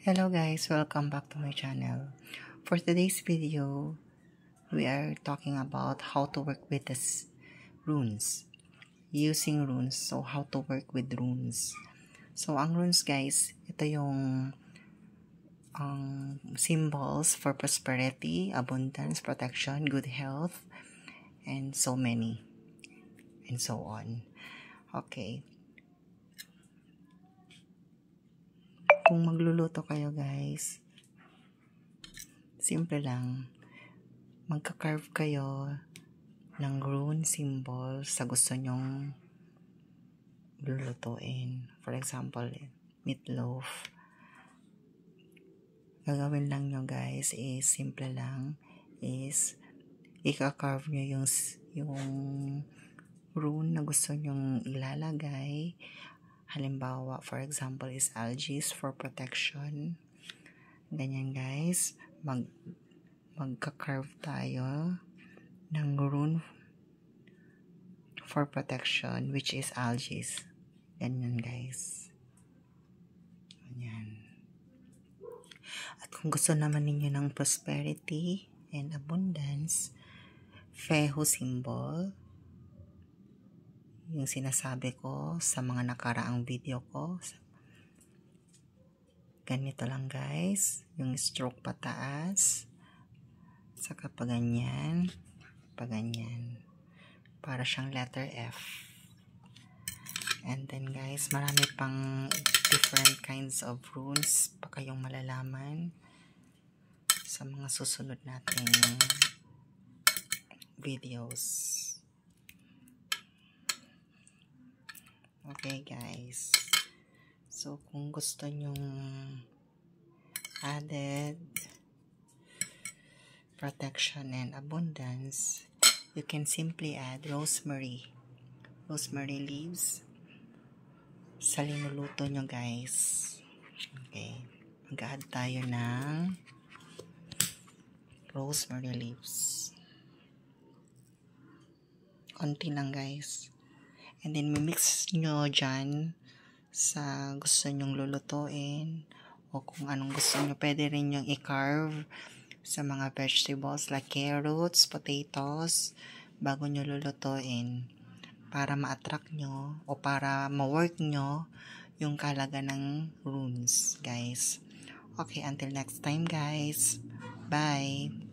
Hello guys, welcome back to my channel. For today's video, we are talking about how to work with this runes. Using runes, so how to work with runes. So ang runes guys, ito yung symbols for prosperity, abundance, protection, good health, and so many, and so on. Okay. Kung magluluto kayo guys, simple lang. Magka-carve kayo ng rune symbol sa gusto nyong lulutuin. For example, meatloaf. Gagawin lang nyo guys is simple lang is ika-carve nyo yung rune na gusto nyong ilalagay. Halimbawa, for example, is algae for protection. Ganyan guys. Magka-carve tayo ng rune for protection, which is algae. Ganyan guys. Ganyan. At kung gusto naman ninyo ng prosperity and abundance, fehu symbol, yung sinasabi ko sa mga nakaraang video ko. Ganito lang guys, yung stroke pataas, saka paganyan, para siyang letter F. And then guys, marami pang different kinds of runes pa kayong malalaman sa mga susunod nating videos. Okay guys, so kung gusto nyong added protection and abundance, you can simply add rosemary leaves sa linuluto nyo guys. Okay, mag-add tayo ng rosemary leaves, konti lang guys. And then, mimix nyo dyan sa gusto nyong lulutuin o kung anong gusto nyo. Pwede rin yung i-carve sa mga vegetables like carrots, potatoes, bago nyo lulutuin para ma-attract nyo o para ma-work nyo yung kalaga ng runes, guys. Okay, until next time, guys. Bye!